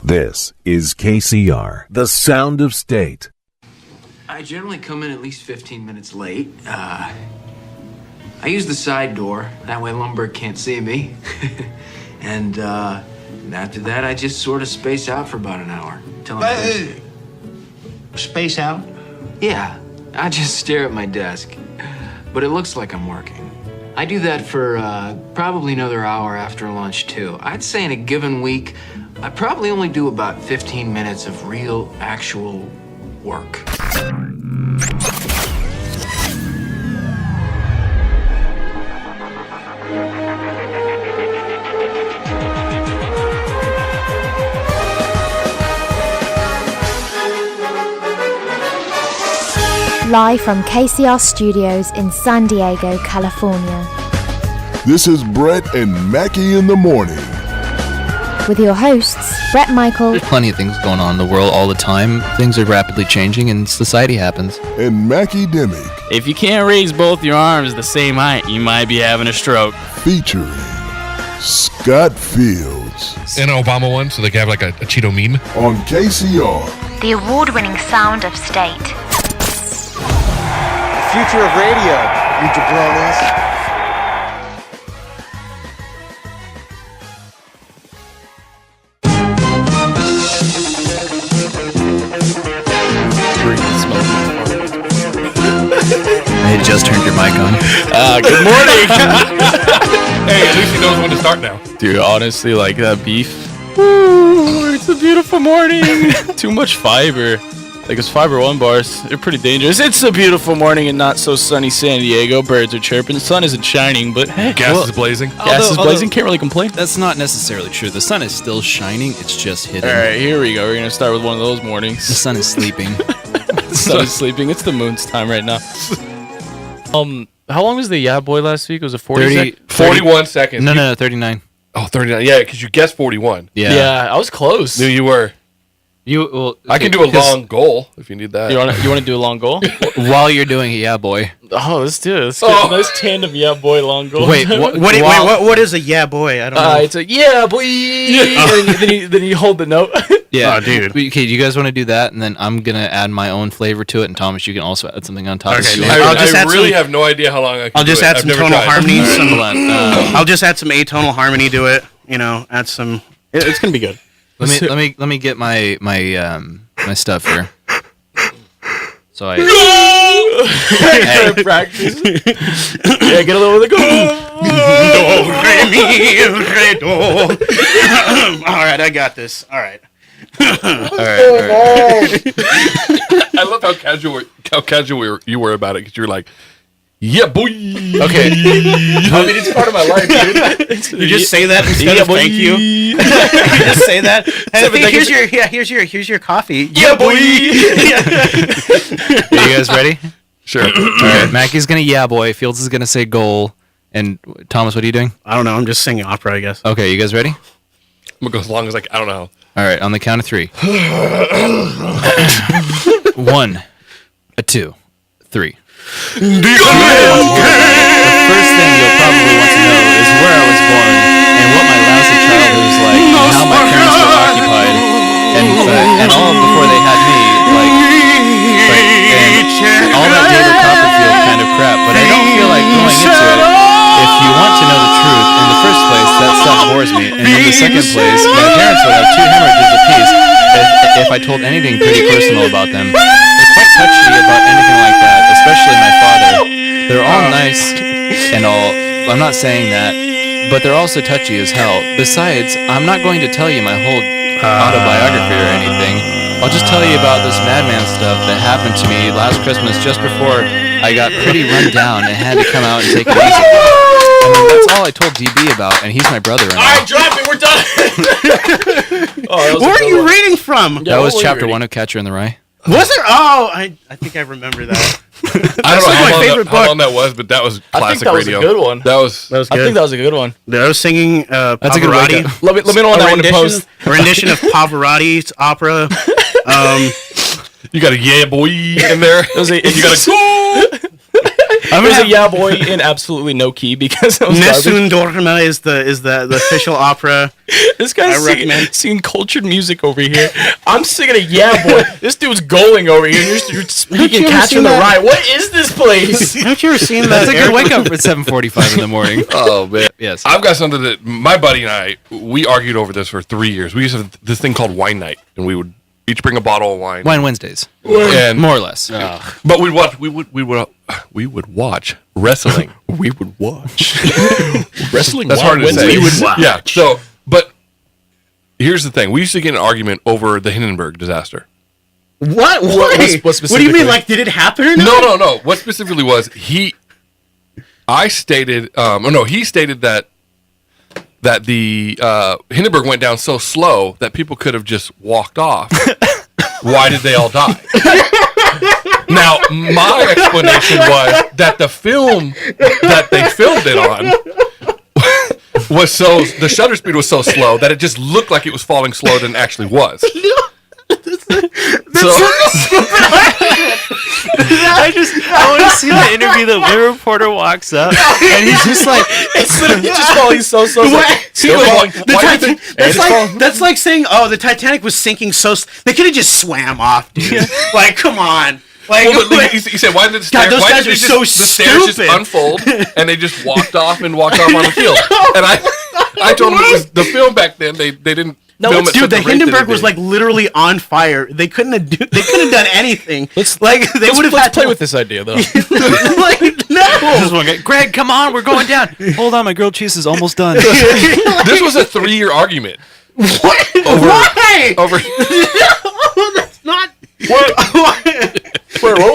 This is KCR, the sound of state. I generally come in at least 15 minutes late. I use the side door. That way Lumberg can't see me. And after that, I just sort of space out for about an hour. Till I'm Space out? Yeah, I just stare at my desk. But it looks like I'm working. I do that for probably another hour after lunch, too. I'd say in a given week, I probably only do about 15 minutes of real, actual work. Live from KCR Studios in San Diego, California. This is Brett and Mackee in the morning. With your hosts, Brett Michael. There's plenty of things going on in the world all the time. Things are rapidly changing and society happens. And Mackee Demick. If you can't raise both your arms the same height, you might be having a stroke. Featuring Scott Fields. And an Obama one, so they can have like a Cheeto meme. On KCR. The award-winning sound of state. The future of radio, you jabronis. I had just turned your mic on. Good morning. Hey, at least he knows when to start now. Dude, honestly, like that beef. Ooh, it's a beautiful morning. Too much fiber. Like it's fiber one bars. They're pretty dangerous. It's a beautiful morning in not so sunny San Diego. Birds are chirping. The sun isn't shining, but hey, Gas is blazing. Gas is blazing. Can't really complain. That's not necessarily true. The sun is still shining. It's just hidden. All right, here we go. We're gonna start with one of those mornings. The sun is sleeping. The sun is sleeping. It's the moon's time right now. How long was the Yeah Boy last week? Was it 40 41 seconds. No, 39. Oh, 39. Yeah, because you guessed 41. Yeah, I was close. Knew you were. I can do a long goal if you need that. You want to do a long goal? While you're doing it, yeah, boy. Oh, let's do it. Let's get a nice tandem Yeah Boy long goal. Wait, what is a yeah boy? I don't know. It's a yeah boy. Then you hold the note. Yeah, oh, dude. Okay, do you guys want to do that? And then I'm gonna add my own flavor to it. And Thomas, you can also add something on top. Okay. I really have no idea how long I can I'll just add some tonal harmony. I'll just add some atonal harmony to it. Add some. It's gonna be good. Let me get my stuff here. So I practice. Yeah, get a little of the go. All right, I got this. All right. all right. I love how casual you were about it because you were like, yeah, boy. Okay. I mean, it's part of my life, dude. You just say that instead of thank you. You just say that. Here's your coffee. Yeah, boy. Are you guys ready? Sure. All right. Mackie's gonna yeah boy. Fields is gonna say goal. And Thomas, what are you doing? I don't know. I'm just singing opera, I guess. Okay, you guys ready? I'm gonna go as long as I don't know. All right, on the count of 3. 1, 2, 3. The first thing you'll probably want to know is where I was born and what my lousy childhood was like, and how my parents were occupied, and all before they had me, and all that David Copperfield kind of crap. But I don't feel like going into it. If you want to know the truth, in the first place, that stuff bores me, and in the second place, my parents would have 2 hemorrhages apiece if I told anything pretty personal about them. They're quite touchy about anything like that, especially my father. They're all nice and all. I'm not saying that, but they're also touchy as hell. Besides, I'm not going to tell you my whole autobiography or anything. I'll just tell you about this madman stuff that happened to me last Christmas just before I got pretty run down and had to come out and take it easy. I mean, that's all I told DB about, and he's my brother. All right, drop it. We're done. Where are you reading from? That was chapter 1 of Catcher in the Rye. Was there? Oh, I think I remember that. I don't know how long that was, but that was classic radio. I think that was a good one. That was good. I think that was a good one. I was singing That's a good Pavarotti. Let me know on that one to post. A rendition of Pavarotti's opera. You got a yeah boy in there. You got a I There's a yeah boy in absolutely no key because it was Nessun Dorma is the official opera. This guy's singing cultured music over here. I'm singing a yeah boy. This dude's going over here. You're speaking Catcher in the Rye. What is this place? Haven't you ever seen that? That's a good wake up at 7:45 in the morning. Oh man, yes. I've got something that my buddy and I we argued over this for 3 years. We used to have this thing called wine night, and we would each bring a bottle of wine. Wine Wednesdays, and more or less. But we would watch wrestling. We would watch wrestling. That's hard to say. We would watch. Yeah. So, but here's the thing: we used to get in an argument over the Hindenburg disaster. What? What do you mean? Like, did it happen or not? No. What specifically was he stated that the Hindenburg went down so slow that people could have just walked off. Why did they all die? Now, my explanation was that the film that they filmed it on was the shutter speed was so slow that it just looked like it was falling slower than it actually was. I want to see the interview that the reporter walks up and he's just like, it's literally just falling so slow. That's like saying, oh, the Titanic was sinking so. They could have just swam off, dude. Like, come on. Like, he said, why did the stairs, God, those guys are so the stairs just unfold and they just walked off on the field? And I told him it was the film back then. They didn't. No, dude, the Hindenburg was like literally on fire. They couldn't have done anything. Let's play with this idea though. Like, no. Greg, come on, we're going down. Hold on, my grilled cheese is almost done. This was a 3-year argument. What? Why? No, that's not. What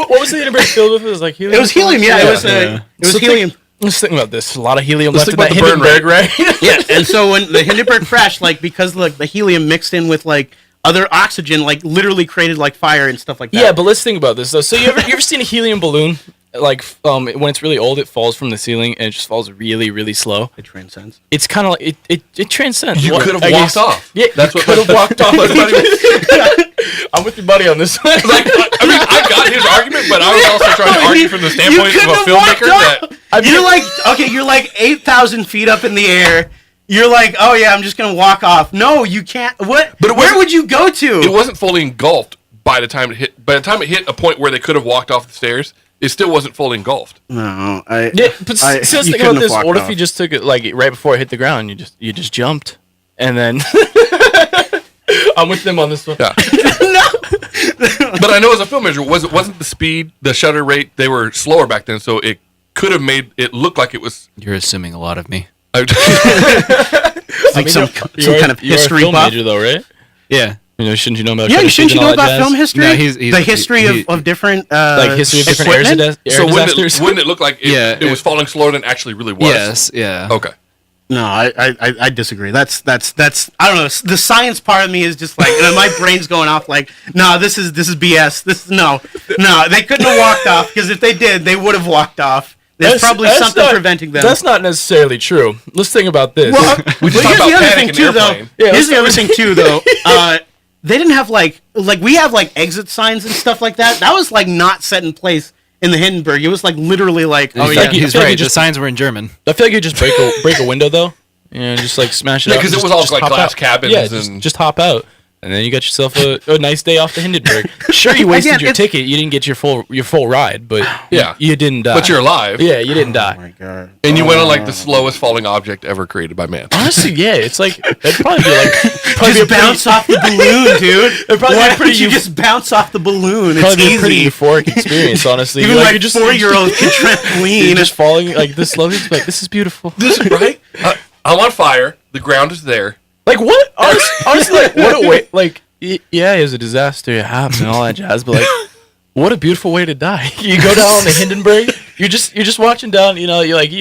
was the Hindenburg filled with? It was like helium. It was helium. Yeah, it was helium. Let's think about this. A lot of helium left in that Hindenburg, right? Yeah, and so when the Hindenburg crashed, like because the helium mixed in with like other oxygen, like literally created like fire and stuff like that. Yeah, but let's think about this though. So you ever seen a helium balloon? Like when it's really old, it falls from the ceiling and it just falls really, really slow. It transcends. It's kind of like it transcends. You could have walked off. Yeah, that's what could have walked off. I'm with your buddy on this one. Like, I mean, I got his argument, but I was also trying to argue from the standpoint of a filmmaker you're like 8,000 feet up in the air. You're like, oh yeah, I'm just gonna walk off. No, you can't. What? But where would you go to? It wasn't fully engulfed by the time it hit. By the time it hit a point where they could have walked off the stairs, it still wasn't fully engulfed. No, let's think about this. What if you just took it like right before it hit the ground? You just jumped, and then I'm with them on this one. Yeah. No. But I know as a filmmaker, wasn't the speed, the shutter rate, they were slower back then, so it could have made it look like it was. You're assuming a lot of me. Like some kind of history you're a film buff, major, though, right? Yeah. Shouldn't you know about? Yeah, shouldn't you know about film history? No, he's the history of different like history of different air disasters. Wouldn't it look like it was falling slower than it actually really was? Yes. Yeah. Okay. No, I disagree. That's I don't know. The science part of me is just like my brain's going off like, no, this is BS. No, they couldn't have walked off because if they did, they would have walked off. There's probably something preventing them. That's not necessarily true. Let's think about this. Well, here's the other thing too, though. Here's the other thing too, though. They didn't have like we have like exit signs and stuff like that. That was like not set in place in the Hindenburg. It was like literally like, oh yeah, he's right. The signs were in German. I feel like you just break a window though, and just like smash it out. Because it was all like glass cabins. Yeah, just hop out, and then you got yourself a nice day off the Hindenburg. Sure, you wasted your ticket. You didn't get your full ride, but you didn't die. But you're alive. Yeah, you didn't die. Oh my god! And you went on like the slowest falling object ever created by man. Honestly, yeah, it's like it'd probably be like just bounce off the balloon, dude. It'd probably Why would you just bounce off the balloon? It's easy. Be a pretty euphoric experience, honestly. Even like 4-year-old can trampoline, just falling like this slowly. Like this is beautiful. This is right. I'm on fire. The ground is there. Like what? Honestly, like what a way. Like yeah, it was a disaster. It happened and all that jazz. But like, what a beautiful way to die. You go down on the Hindenburg. You're just watching down. You know, you're like.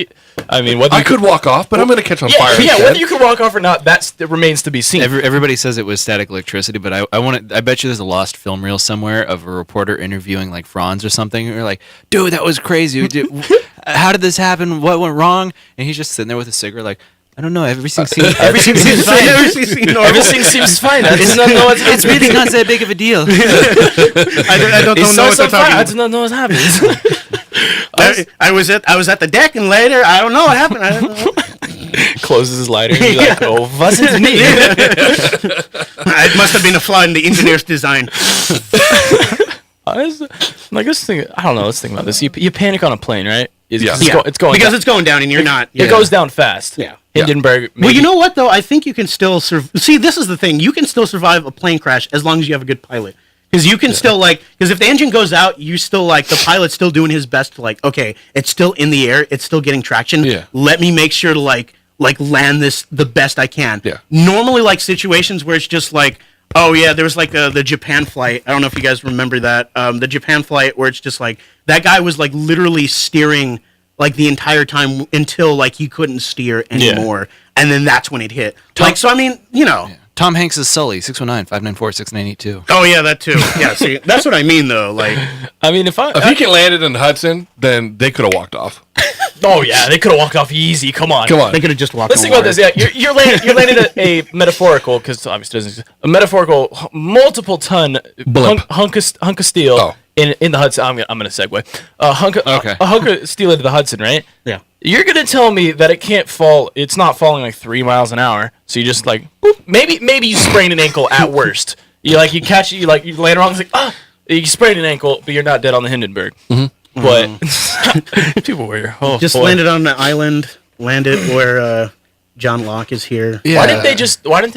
I mean, whether I could walk off, but I'm going to catch on fire. Yeah, whether you could walk off or not, that remains to be seen. Everybody says it was static electricity, but I bet you there's a lost film reel somewhere of a reporter interviewing like Franz or something. Or like, dude, that was crazy. How did this happen? What went wrong? And he's just sitting there with a cigarette, like. I don't know. Everything seems fine. Everything seems fine. It's really not that big of a deal. I don't know what they're talking about. I do not know what's happening. I was at the deck, and later I don't know what happened. I don't know. Closes his lighter and he's like, oh, wasn't me. It must have been a flaw in the engineer's design. I don't know. Let's think about this. You panic on a plane, right? It's going because down. it's going down, and you're not. It goes down fast. Yeah. Hindenburg. Well, you know what though? I think you can still see. This is the thing. You can still survive a plane crash as long as you have a good pilot. Because you can still because if the engine goes out, you still the pilot's still doing his best to okay, it's still in the air, it's still getting traction. Yeah. Let me make sure to land this the best I can. Yeah. Normally situations where it's just oh yeah, there was the Japan flight. I don't know if you guys remember that. The Japan flight where it's just that guy was literally steering the entire time until he couldn't steer anymore, and then that's when it hit. So I mean, Yeah. Tom Hanks is Sully, 619-594-6982. Oh yeah, that too. Yeah, see, that's what I mean though. I mean, if he can land it in Hudson, then they could have walked off. Oh yeah, they could have walked off easy. Come on. They could have just walked. Let's think about this. Yeah, you're landing a metaphorical, because obviously it doesn't exist, a metaphorical multiple ton hunk of steel in the Hudson. I'm gonna segue. A hunk of steel into the Hudson, right? Yeah. You're gonna tell me that it can't fall. It's not falling 3 miles an hour. So you just boop, maybe you sprain an ankle at worst. You catch it. You land wrong. It's you sprain an ankle, but you're not dead on the Hindenburg. Mm-hmm. But people were just landed on the island. Landed where John Locke is here. Yeah. Why didn't they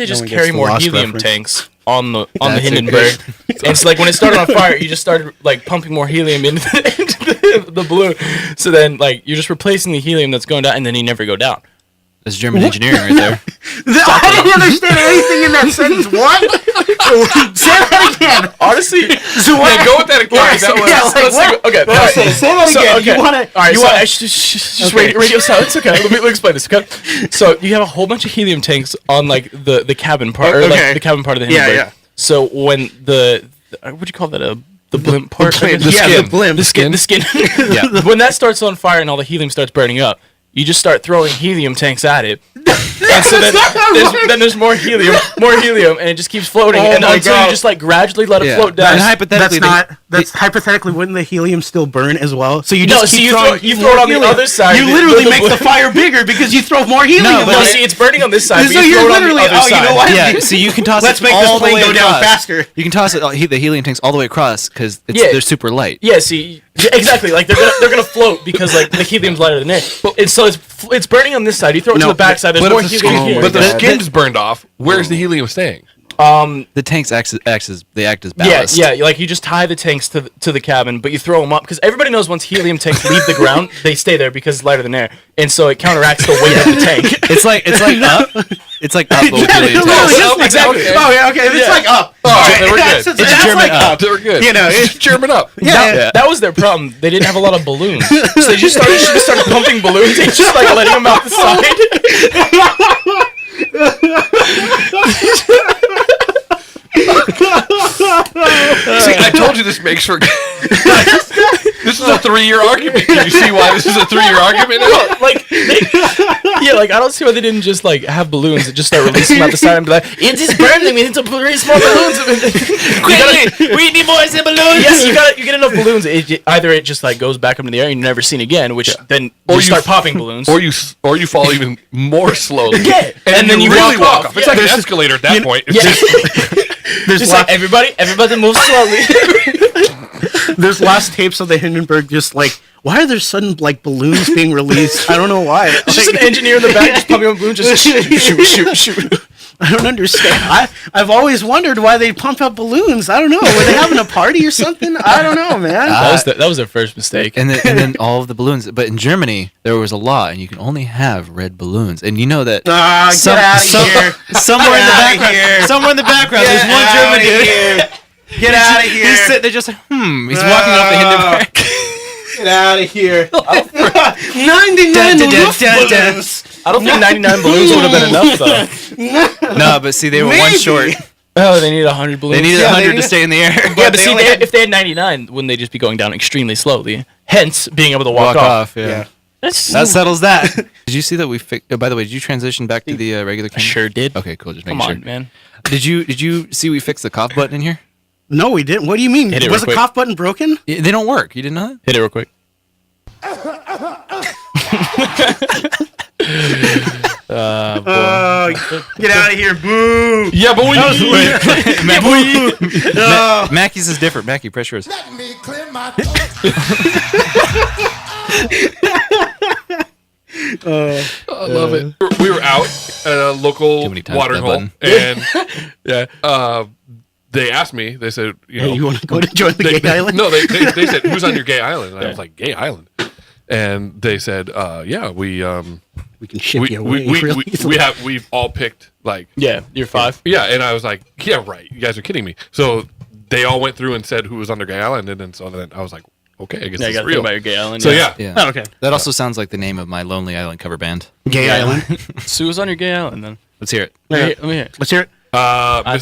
just carry more helium tanks on the Hindenburg? And it's when it started on fire, you just started pumping more helium into the balloon. So then you're just replacing the helium that's going down, and then you never go down. That's German engineering right there. I didn't understand anything in that sentence. What? Say that again. Honestly, go with that again. Okay. Say that again. Okay. You want to? All right. Just radio silence. Okay. Let me explain this. Okay. So you have a whole bunch of helium tanks on the cabin part, or the cabin part of the Hindenburg. Yeah. So when the what do you call that? The blimp part. The blimp. The skin. Yeah. When that starts on fire and all the helium starts burning up, you just start throwing helium tanks at it. And so then there's more helium, and it just keeps floating. Until you just gradually let it float down. And hypothetically, hypothetically, wouldn't the helium still burn as well? So you throw it on the other side. You literally make the fire bigger because you throw more helium. No, see, it's burning on this side. So you're literally, you know what? Yeah, so you can toss Let's it make all this the plane way go down across. faster. You can toss it, the helium tanks all the way across because they're super light. Yeah, see, exactly. They're gonna float because the helium's lighter than air. And so it's burning on this side. You throw it to the back side. There's more helium here. But the skin's burned off. Where's the helium staying? The tanks act as ballast. Yeah. You just tie the tanks to the cabin, but you throw them up because everybody knows once helium tanks leave the ground, they stay there because it's lighter than air, and so it counteracts the weight of the tank. It's like up. It's like up, but with helium tanks. Exactly. Oh yeah, okay. It's up. Oh, they were good. It's German up. They were good. It's German up. Yeah. That was their problem. They didn't have a lot of balloons, so they just started pumping balloons and just letting them out the side. See, I told you this makes for. This is a 3-year argument. Can you see why this is a 3-year argument now? I don't see why they didn't just have balloons and just start releasing them out the side and be like, it is burning. We need some very small balloons. We need boys and balloons. Yes, you get enough balloons. Either it just goes back up in the air and you're never seen again, which then you start popping balloons, or you fall even more slowly. Yeah, and then you really walk off. It's like an escalator at that point. There's everybody move slowly. There's last tapes of the Hindenburg just why are there sudden balloons being released? I don't know why. It's just an engineer in the back just pumping up balloons, just shoot. I don't understand. I've always wondered why they pump out balloons. I don't know. Were they having a party or something? I don't know, man. That was their first mistake. And then all of the balloons. But in Germany, there was a law, and you can only have red balloons. And you know that. Get out of here. Somewhere in the background, there's one German dude. Get out of here. He's sitting there just he's walking off the Hindenburg. Get out of here. 99 balloons. I don't think 99 balloons would have been enough, though. No, but see, they were one short. Oh, they needed 100 balloons. They needed 100 to stay in the air. Yeah, but see, if they had 99, wouldn't they just be going down extremely slowly? Hence, being able to walk off. Yeah. That settles that. Did you see that we fixed... by the way, did you transition back to the regular camera? I sure did. Okay, cool. Just making sure. Come on, man. Did you see we fixed the cough button in here? No, we didn't. What do you mean? Was the cough button broken? They don't work. You didn't know that? Hit it real quick. Get out of here, boo! Yeah, but we Mackey's is different. Mackey, press yours. Let me clear my I love it. We were out at a local water hole, and they asked me. They said, you want to go to join the gay island? No, they said, who's on your gay island? And I was like, gay island. And they said, yeah, we can ship you away. We've all picked you're 5. Yeah, and I was like, yeah, right. You guys are kidding me. So they all went through and said who was on their gay island, and then so then I was like, okay, I guess it's real. Think about your gay island. So Oh, okay. That also sounds like the name of my Lonely Island cover band. Gay Island. So who's on your gay island then? Let's hear it. Let me hear it. Let's hear it. I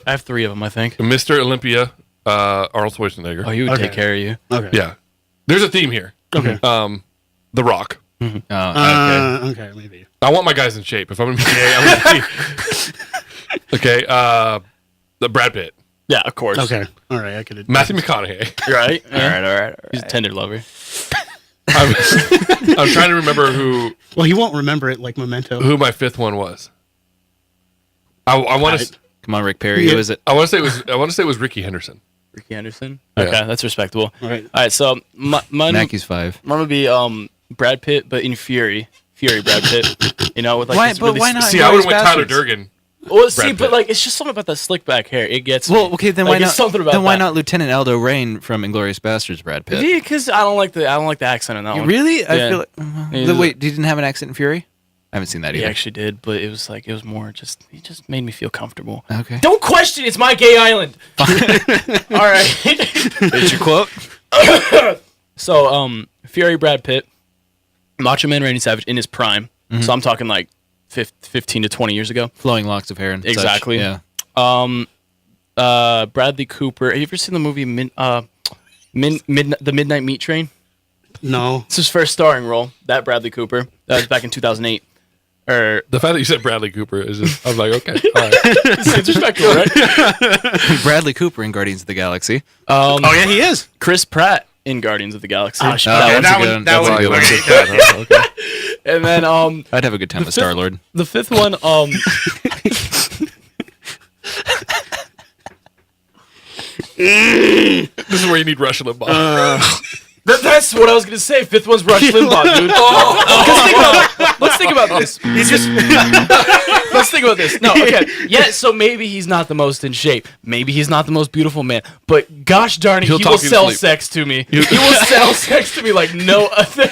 have 3 of them, I think. Mr. Olympia, Arnold Schwarzenegger. Oh, he would take care of you. Okay. Yeah. There's a theme here. Okay. The Rock. Oh, okay. Okay, maybe. I want my guys in shape. If I'm gonna be gay, I'm gonna be okay. The Brad Pitt. Yeah, of course. Okay. All right. I could. Matthew McConaughey. Right. All right. He's a tender lover. I'm trying to remember who. Well, he won't remember it like Memento. Who my 5th one was. I want to. Come on, Rick Perry. Who is it? I want to say it was Ricky Henderson. Ricky Henderson. Yeah. Okay, that's respectable. All right. All right. So Mackey's 5. Mine would be Brad Pitt, but in Fury Brad Pitt. With like. Why? But why not? See, I would have went Tyler Durden. Well, see, Brad but Pitt. like it's just something about that slick back hair. It gets Well, me. okay, then Like, why it's not? something about Then why that. not Lieutenant Aldo Rain from Inglourious Bastards? Brad Pitt. Yeah, because I don't like the accent in that one. Really? I Yeah. feel like. Wait, he didn't have an accent in Fury? I haven't seen that He either. actually did, but it was more just. He just made me feel comfortable. Okay. Don't question. It's my gay island. All right. It's your quote. So, Fury Brad Pitt, Macho Man Randy Savage in his prime. Mm-hmm. So I'm talking like 15 to 20 years ago. Flowing locks of hair and Exactly. such. Yeah. Bradley Cooper. Have you ever seen the movie The Midnight Meat Train? No. It's his first starring role. That Bradley Cooper. That was back in 2008. The fact that you said Bradley Cooper is just. I was like, okay, all right. It's respectful, right? Bradley Cooper in Guardians of the Galaxy. Oh yeah, he is. Chris Pratt in Guardians of the Galaxy. Oh, That one's a good one. Okay. And then I'd have a good time with Star-Lord. the 5th one This is where you need Rush Limbaugh. That's what I was gonna say. 5th one's Rush Limbaugh, dude. Let's think about this. Let's think about this. No, okay. Yeah, so maybe he's not the most in shape. Maybe he's not the most beautiful man. But gosh darn it, he will sell sex to me. He will sell sex to me like no other.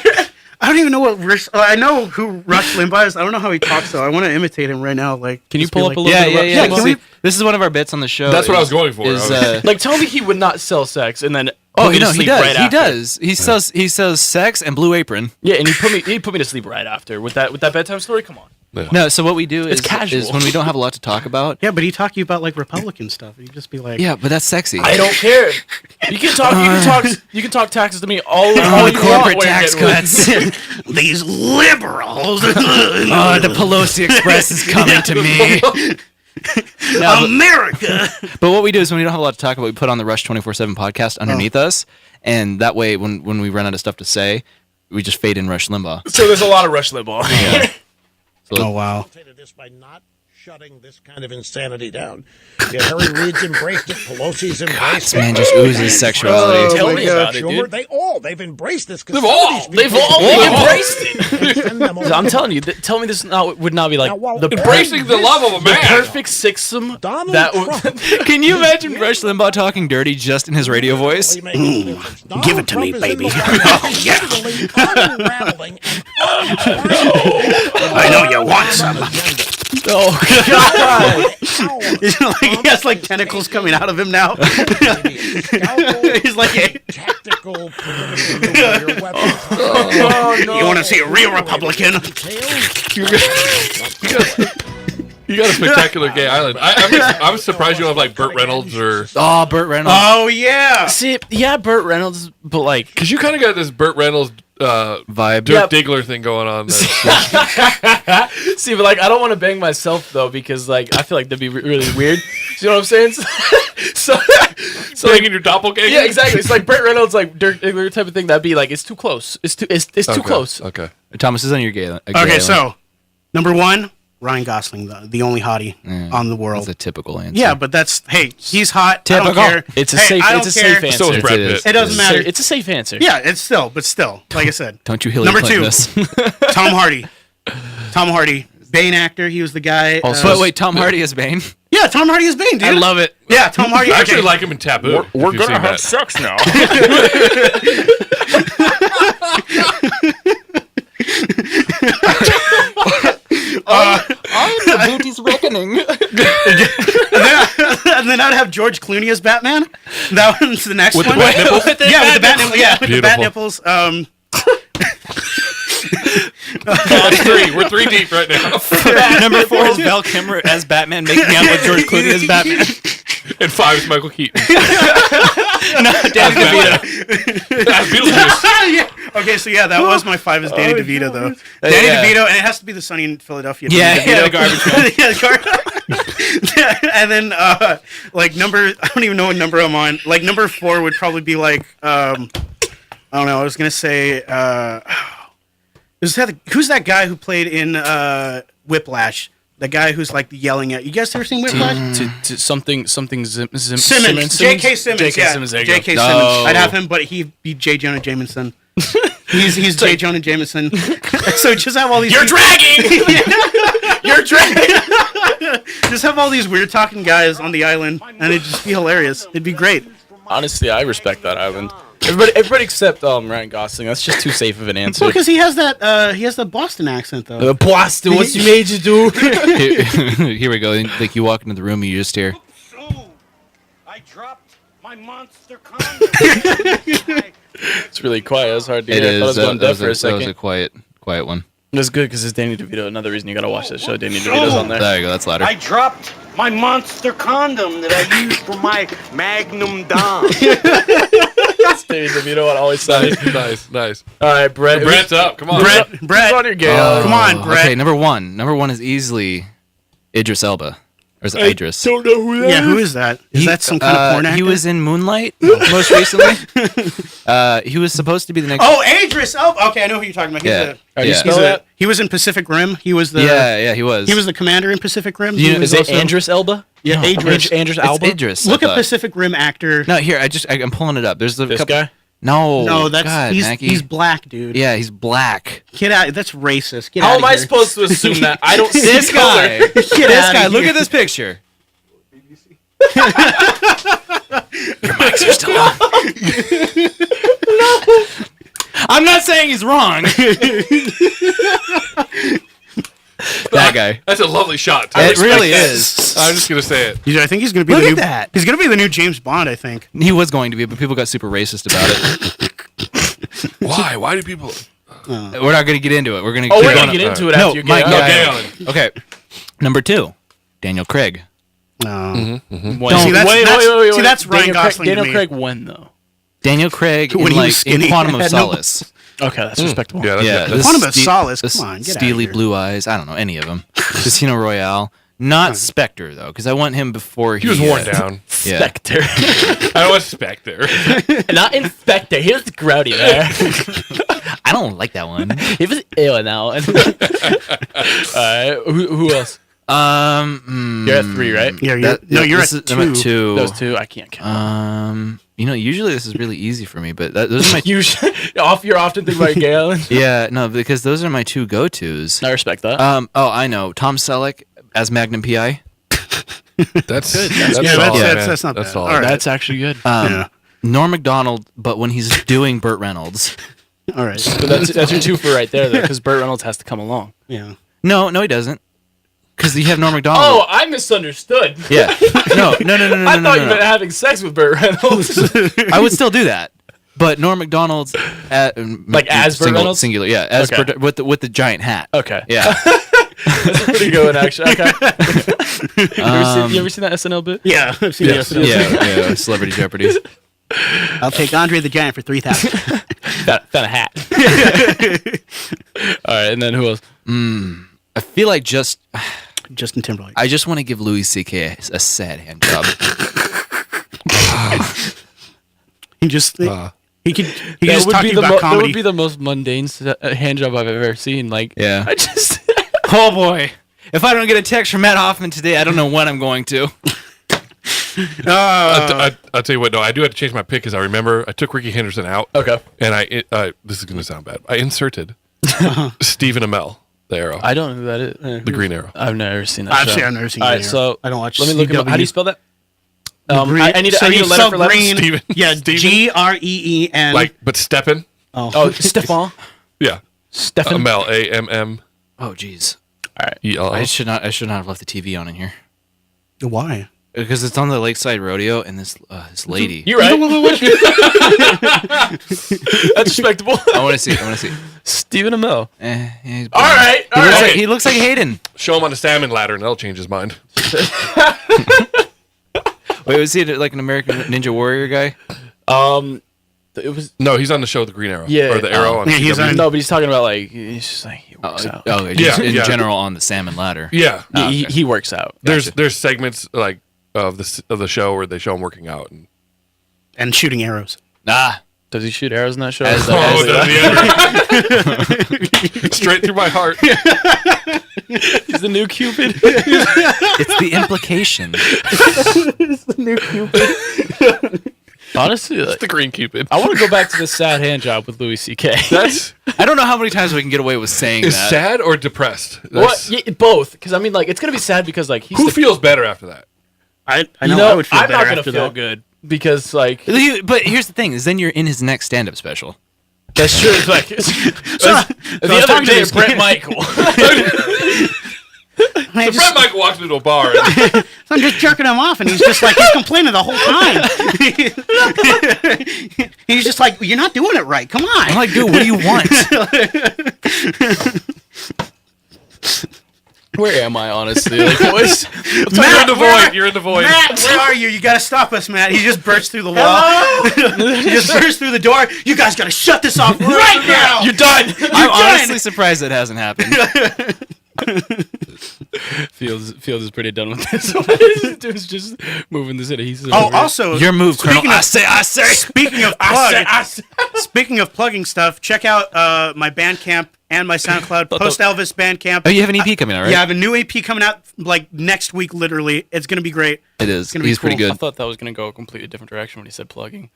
I don't even know what Rush. I know who Rush Limbaugh is. I don't know how he talks though. I want to imitate him right now. Like, Can you just pull be up a like, little bit? Yeah. Can See, this is one of our bits on the show. That's what I was going for. Like, tell me he would not sell sex and then. Oh, put me to he sleep does. right He after. does. He sells sex and Blue Apron. Yeah, and he put me to sleep right after with that bedtime story. Come on. No, so what we do It's is casual. when we don't have a lot to talk about. Yeah, but he talk you about like Republican stuff. You just be like, Yeah, but that's sexy. I don't care. You can talk taxes to me all you corporate want. tax cuts. these liberals, The Pelosi Express is coming to me. America. But what we do is when we don't have a lot to talk about, we put on the Rush 24/7 podcast underneath us, and that way, when we run out of stuff to say, we just fade in Rush Limbaugh. So there's a lot of Rush Limbaugh. Yeah. Oh wow. This by not shutting this kind of insanity down. Yeah, Harry Reid's embraced it. Pelosi's embraced This man just oozes sexuality. Tell me about it, dude. They've embraced this. They've embraced it. I'm telling you, tell me this would not be like Embracing the love of a the man. perfect sixum. Donald That Trump. Can you imagine Rush Limbaugh talking dirty just in his radio voice? Give it to me, baby. I know you want some. Oh God! He has like tentacles coming out of him now. He's like, hey. Tactical You want to see a real Republican? You got a spectacular gay island. I'm surprised you don't have like Burt Reynolds or. Oh, Burt Reynolds. Oh yeah. See, yeah, Burt Reynolds, but like, Because you kind of got this Burt Reynolds Vibe. Dirk Diggler thing going on there. see, but like, I don't want to bang myself though because like I feel like that'd be really weird. You know what I'm saying? So Bringing your doppelganger. yeah, exactly. It's like Burt Reynolds, like Dirk Diggler type of thing. That'd be like it's too close. It's too close. Okay. Thomas is on your gay. Okay, so number 1, Ryan Gosling, the only hottie on the world. That's a typical answer. Yeah, but he's hot. Typical. I don't care. It's a Hey, safe. I don't It's a care. safe answer. So is Brad Pitt. It doesn't matter. It's a safe answer. Yeah, it's still, like I said. Don't you Hillary Number Clinton 2, this. Tom Hardy. Tom Hardy, Bane actor. He was the guy. But wait, Tom Hardy is Bane? Yeah, Tom Hardy is Bane, dude. I love it. Yeah, Tom Hardy. I actually okay. like him in Taboo. We're if you've gonna seen have that. sex now. I'm the booty's reckoning. And then I'd have George Clooney as Batman. That one's the next With one. the bat nipples? With the bat nipples. Yeah, with the bat Beautiful. nipples. That's 3. We're 3 deep right now. Number 4 is Val Kilmer as Batman, making out with George Clooney as Batman. And 5 is Michael Keaton. Danny DeVito. That's Beetlejuice. Yeah. Okay, so yeah, that was my 5 is Danny DeVito though. Danny DeVito, and it has to be the Sunny in Philadelphia. Yeah, Danny the garbage man. Yeah, the garbage. Yeah, and then like I don't even know what number I'm on. Like number 4 would probably be like I don't know. I was gonna say who's that guy who played in Whiplash? The guy who's like yelling at you. Guys ever seen Whiplash? to something Simmons. J.K. Simmons. J.K. Yeah. Simmons. There you go. J.K. No. Simmons. I'd have him, but he'd be J. Jonah Jameson. He's J. Jonah Jameson. So just have all these. You're dragging. You're dragging. Just have all these weird talking guys on the island, and it'd just be hilarious. It'd be great. Honestly, I respect that island. Everybody except Ryan Gosling. That's just too safe of an answer. Well, because he has the Boston accent though. Boston, what's he made you do? Here we go. Like you walk into the room, and you just hear. I dropped my monster condom. It's really quiet. It's hard to It hear. I thought I is. was going deaf for a That was second. a quiet one. That's good because it's Danny DeVito. Another reason you gotta watch that show. Danny DeVito's on there. There you go. That's louder. I dropped my monster condom that I used for my Magnum Dom. That's Danny DeVito on Always Sunny. Nice. All right, Brett. Brett's up. Come on. Brett, Who's on your game? come on, Brett. Okay, number 1. Number 1 is easily Idris Elba. Or is it Idris? Don't know who that Yeah, who is that? Is that some kind of porn actor? He was in Moonlight most recently. He was supposed to be the next. Oh, Idris. Oh, okay, I know who you're talking about. Yeah. He was in Pacific Rim. He was the he was. He was the commander in Pacific Rim. You know, He was Is it also- Andrus Elba? Yeah, Idris. Andrus It's Elba? Idris. Look I at thought. Pacific Rim actor. No, here I'm pulling it up. There's the This couple. guy? No, that's God, Mackie. he's black, dude. Yeah, he's black. Get out. That's racist. Get How out am I supposed to assume that? I don't see This guy. color. This guy. Look at this picture. Your mics are still on. No. I'm not saying he's wrong. That guy. That's a lovely shot. It really is. I'm just gonna say it. I think he's going to be Look the at new. that. He's going to be the new James Bond. I think. He was going to be, but people got super racist about it. Why? Why do people? We're not going to get into it. We're going to. Oh, we're going to get into it after you Mike, get No, out. Galen. Okay. Number 2, Daniel Craig. No. When? See, that's- see, that's Ryan Daniel Gosling to Daniel me. Craig when, though? Daniel Craig When in, he was skinny. Quantum of Had no- Solace. Okay, that's respectable. Yeah. Yeah, That's, Quantum of Solace, come on, get outta steely here. blue eyes. I don't know any of them. Casino Royale. Not Spectre though, because I want him before he was worn down. Yeah. Spectre. I was Spectre. Not Inspector. Here's the Grody there. I don't like that one. He was ill now. Who else? You're at 3, right? Yeah, you're at 2. I'm at 2. Those 2, I can't count. Usually this is really easy for me, but those are my. You're often thinking about Galen. Yeah, no, because those are my 2 go-tos. I respect that. I know Tom Selleck as Magnum PI. That's good. That's Yeah, solid, man. that's not That's bad. solid. All right. That's actually good. Yeah. Norm Macdonald, but when he's doing Burt Reynolds. All right. But that's your 2 for right there, though, because Burt Reynolds has to come along. Yeah. No, he doesn't. Because you have Norm Macdonald. Oh, I misunderstood. Yeah. No. I thought you meant having sex with Burt Reynolds. I would still do that. But Norm Macdonald's Like as Burt Reynolds? singular, yeah, as Okay. Burt, with the giant hat. Okay. Yeah. That's a pretty good one, actually. Okay. You ever seen that SNL bit? Yeah. I've seen Yes. it. Yeah, Celebrity Jeopardy. I'll take Andre the Giant for 3,000. Found a hat. All right, and then who else? I feel like Justin Timberlake. I just want to give Louis C.K. a sad hand job. He just he could That just would talk be to you about that comedy. would be the most mundane hand job I've ever seen. Like, Yeah. I just Oh boy. If I don't get a text from Matt Hoffman today, I don't know when I'm going to. I'll tell you what. No, I do have to change my pick because I remember I took Ricky Henderson out. Okay. And this is going to sound bad. I inserted Stephen Amell, the Arrow. I don't know who that is. The Green Arrow. I've never seen that. Actually, show. I've never seen All Green right, Arrow. so I don't watch Let me look him up. How do you spell that? I need a letter for Green. letters. Yeah, Steven? Green. Like, but Steppen? Oh, Stefan. Yeah. Stefan. Amell, A-M-M. Oh jeez. All right. E-L-L. I should not have left the TV on in here. Why? Because it's on the Lakeside Rodeo and this lady. You're right. That's respectable. I want to see. Stephen Amell. All right. He looks like Hayden. Show him on a salmon ladder and that'll change his mind. Wait, was he like an American Ninja Warrior guy? It was No, he's on the show The Green Arrow. Yeah. Or The Arrow on Yeah, he's CW. on- no, but he's talking about like he's just like he works out. Just in Yeah. general on the salmon ladder. Yeah. He works out. There's segments like of the show where they show him working out. And shooting arrows. Does he shoot arrows in that show? As the- Oh, does he ever? Straight through my heart. He's the new Cupid. It's the implication. It's the new Cupid. Honestly, like, It's the Green Cupid. I want to go back to the sad hand job with Louis C.K. That's I don't know how many times we can get away with saying is that. sad or depressed. What? Yeah, both, because I mean, like, it's gonna be sad because like he's Who feels better after that? I you know I would feel I'm better not gonna after feel that. good because like But here's the thing: is then you're in his next stand-up special. that's true. It's like the was other talking to day, this Brett Michael. So Brett Michael walks into a bar. And, So I'm just jerking him off, and he's just like, he's complaining the whole time. He's just like, you're not doing it right. Come on. I'm like, dude, what do you want? Where am I, honestly? Like, what's you're in the void. You're in the void. Matt, where are you? You gotta stop us, Matt. He just burst through the wall. He just burst through the door. You guys gotta shut this off right now. you're done. I'm honestly surprised that hasn't happened. Fields is pretty done with this. Dude's just moving the city. He's Oh, also, Your move, Colonel. speaking of- I say. Speaking of speaking of plugging stuff, check out my Bandcamp and my SoundCloud. Post Elvis Bandcamp. Oh, you have an EP coming out, right? Yeah, I have a new EP coming out like next week. Literally, it's gonna be great. It is. gonna be He's pretty cool. I good. thought that was gonna go a completely different direction when he said plugging.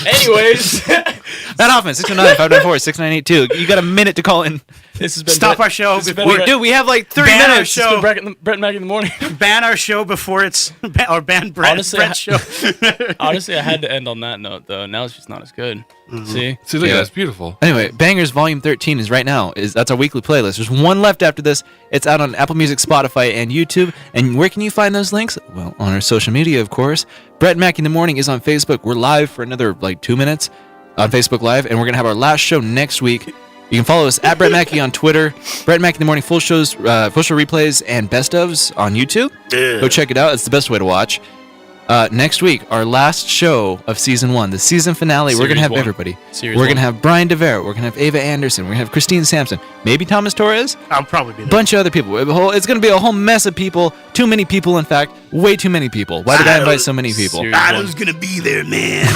Anyways, Matt Hoffman, 619-594-6982. You got a minute to call in. this has been Stop our show this has been before. Brett- Dude, we have like 30 Ban our minutes. show. It's been Brett Mackee in the morning. Ban our show before it's or ban Brett, Honestly, Brett's show. Honestly, I had to end on that note though. Now it's just not as good. See, See, look, Yeah. that's beautiful. Anyway, Bangers Volume 13 is right now. That's our weekly playlist. There's one left after this. It's out on Apple Music, Spotify, and YouTube. And where can you find those links? Well, on our social media, of course. Brett Mackee in the Morning is on Facebook. We're live for another 2 minutes on Facebook Live, and we're going to have our last show next week. You can follow us at Brett Mackee on Twitter, Brett Mackee in the Morning full show replays, and best ofs on YouTube. Go check it out. It's the best way to watch. Next week, our last show of Season 1, the season finale, we're going to have one. everybody. Series We're going to one. have Brian DeVere. We're going to have Ava Anderson. We're going to have Christine Sampson. Maybe Thomas Torres. I'll probably be there. Bunch of other people. It's going to be a whole mess of people. Too many people, in fact. Way too many people. Why did I invite so many people? Series Adam's gonna be there, man.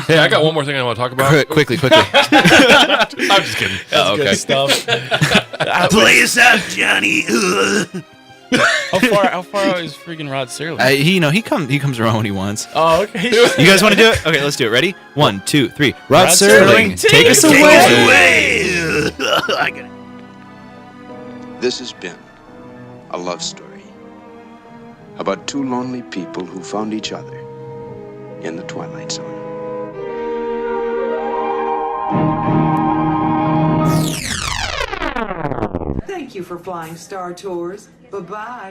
Hey, I got one more thing I want to talk about. Quickly. I'm just kidding. Oh, okay. Good stuff. Play us out, Johnny. How far out is freaking Rod Serling? He comes around when he wants. Oh, okay. You guys want to do it? Okay, let's do it. Ready? 1, 2, 3. Rod Rod Serling, Serling, take us away. I got it. This has been a love story about two lonely people who found each other in the Twilight Zone. Thank you for flying Star Tours. Bye-bye.